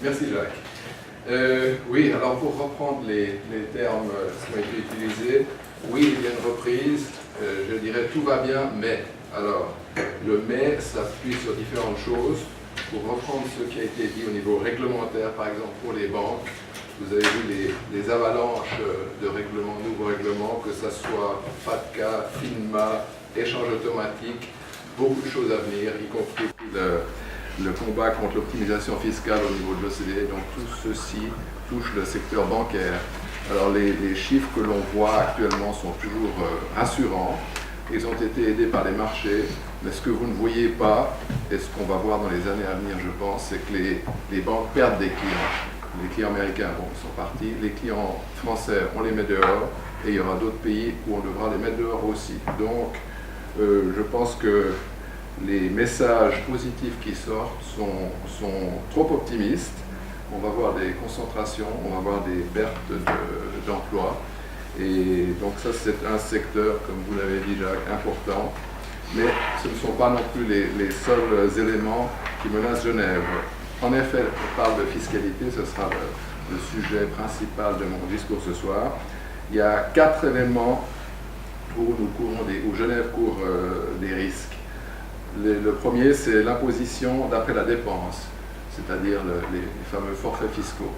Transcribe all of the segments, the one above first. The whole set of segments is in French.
Merci Jacques. Oui, alors pour reprendre les termes qui ont été utilisés, oui, il y a une reprise, je dirais tout va bien, mais. Alors, le mais s'appuie sur différentes choses. Pour reprendre ce qui a été dit au niveau réglementaire, par exemple pour les banques, vous avez vu les avalanches de règlements, nouveaux règlements, que ce soit FATCA, FINMA, échange automatique, beaucoup de choses à venir, y compris le combat contre l'optimisation fiscale au niveau de l'OCDE. Donc tout ceci touche le secteur bancaire. Alors les chiffres que l'on voit actuellement sont toujours rassurants. Ils ont été aidés par les marchés, mais ce que vous ne voyez pas, et ce qu'on va voir dans les années à venir, je pense, c'est que les banques perdent des clients. Les clients américains, bon, ils sont partis. Les clients français, on les met dehors, et il y aura d'autres pays où on devra les mettre dehors aussi. Donc, je pense que les messages positifs qui sortent sont trop optimistes. On va voir des concentrations, on va voir des pertes d'emplois. Et donc ça, c'est un secteur, comme vous l'avez dit Jacques, important. Mais ce ne sont pas non plus les seuls éléments qui menacent Genève. En effet, on parle de fiscalité, ce sera le sujet principal de mon discours ce soir. Il y a 4 éléments où Genève court des risques. Le premier, c'est l'imposition d'après la dépense, c'est-à-dire les fameux forfaits fiscaux.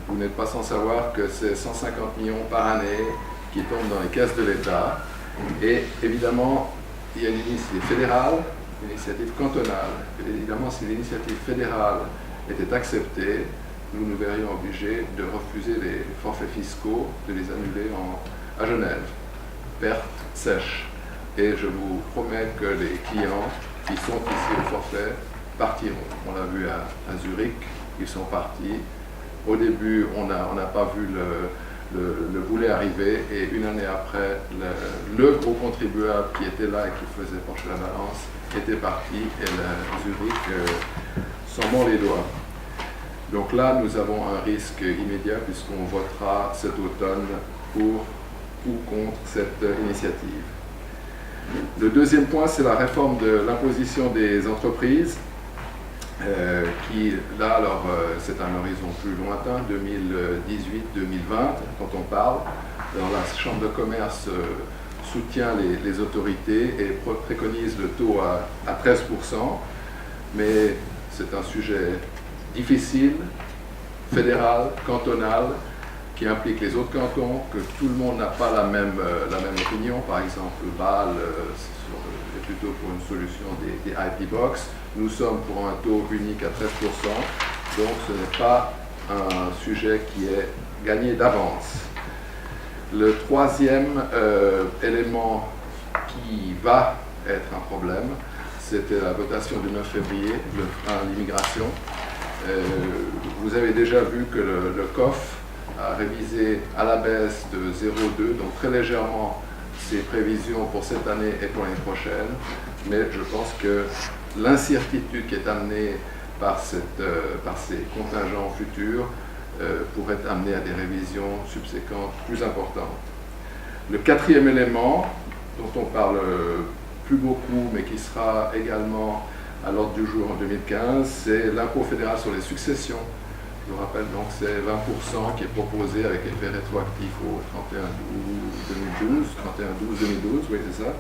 Vous n'êtes pas sans savoir que c'est 150 millions par année qui tombent dans les caisses de l'État. Et évidemment, il y a une initiative fédérale, une initiative cantonale. Et évidemment, si l'initiative fédérale était acceptée, nous nous verrions obligés de refuser les forfaits fiscaux, de les annuler à Genève. Perte sèche. Et je vous promets que les clients qui sont ici au forfait partiront. On l'a vu à Zurich, ils sont partis. Au début, on n'a pas vu le boulet arriver, et une année après, le gros contribuable qui était là et qui faisait pencher la balance était parti, et Zurich s'en mord les doigts. Donc là, nous avons un risque immédiat puisqu'on votera cet automne pour ou contre cette initiative. Le deuxième point, c'est la réforme de l'imposition des entreprises. Qui, là, alors, c'est un horizon plus lointain, 2018-2020, quand on parle. Alors, la Chambre de commerce soutient les autorités et préconise le taux à 13%, mais c'est un sujet difficile, fédéral, cantonal, qui implique les autres cantons, que tout le monde n'a pas la même opinion. Par exemple, Bâle est plutôt pour une solution des IP Box. Nous sommes pour un taux unique à 13%, donc ce n'est pas un sujet qui est gagné d'avance. Le troisième élément qui va être un problème, c'était la votation du 9 février, le frein à l'immigration. Vous avez déjà vu que le COF a révisé à la baisse de 0,2, donc très légèrement ses prévisions pour cette année et pour l'année prochaine, mais je pense que l'incertitude qui est amenée par ces contingents futurs pourrait amener à des révisions subséquentes plus importantes. Le quatrième élément, dont on parle plus beaucoup, mais qui sera également à l'ordre du jour en 2015, c'est l'impôt fédéral sur les successions. Je vous rappelle donc c'est 20% qui est proposé avec effet rétroactif au 31/12/2012, 31/12/2012, oui c'est ça,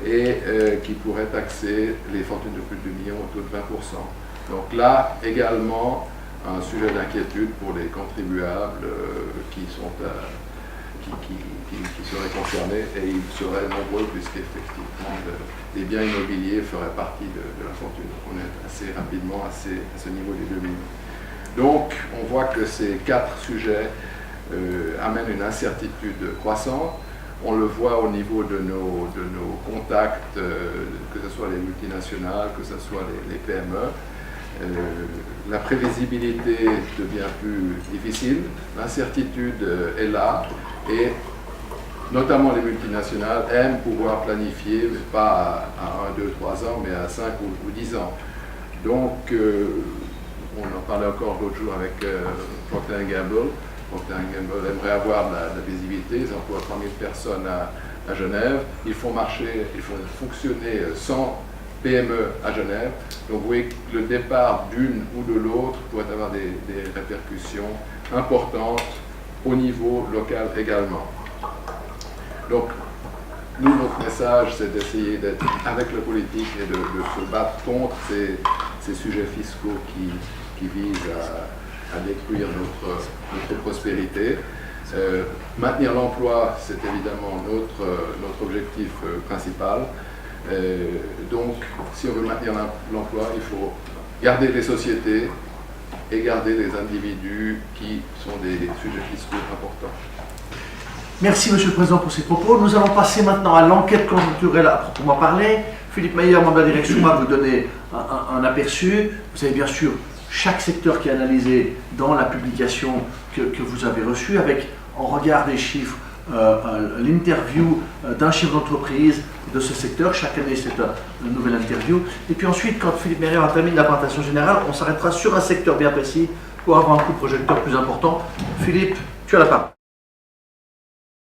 et qui pourrait taxer les fortunes de plus de 2 millions au taux de 20%. Donc là également un sujet d'inquiétude pour les contribuables qui seraient concernés, et ils seraient nombreux puisqu'effectivement les biens immobiliers feraient partie de la fortune. Donc on est assez rapidement à ce niveau des 2 millions. Donc, on voit que ces 4 sujets amènent une incertitude croissante. On le voit au niveau de nos contacts, que ce soit les multinationales, que ce soit les PME. La prévisibilité devient plus difficile, l'incertitude est là, et notamment les multinationales aiment pouvoir planifier, mais pas à 1, 2, 3 ans, mais à 5 ou 10 ans. Donc, on en parlait encore l'autre jour avec Procter & Gamble. Procter & Gamble aimerait avoir de la visibilité. Ils emploient 3000 personnes à Genève. Ils font fonctionner sans PME à Genève. Donc vous voyez que le départ d'une ou de l'autre pourrait avoir des répercussions importantes au niveau local également. Donc nous, notre message, c'est d'essayer d'être avec le politique et de se battre contre ces sujets fiscaux qui visent à détruire notre prospérité. Maintenir l'emploi, c'est évidemment notre objectif principal. Donc, si on veut maintenir l'emploi, il faut garder les sociétés et garder les individus qui sont des sujets fiscaux importants. Merci Monsieur le Président pour ces propos. Nous allons passer maintenant à l'enquête conjoncturelle à proprement parler. Philippe Meyer, membre de la direction, va vous donner un aperçu. Vous avez bien sûr chaque secteur qui est analysé dans la publication que vous avez reçue, avec en regard des chiffres, l'interview d'un chef d'entreprise de ce secteur. Chaque année, c'est une nouvelle interview. Et puis ensuite, quand Philippe Meyer a terminé la présentation générale, on s'arrêtera sur un secteur bien précis pour avoir un coup de projecteur plus important. Philippe, tu as la parole.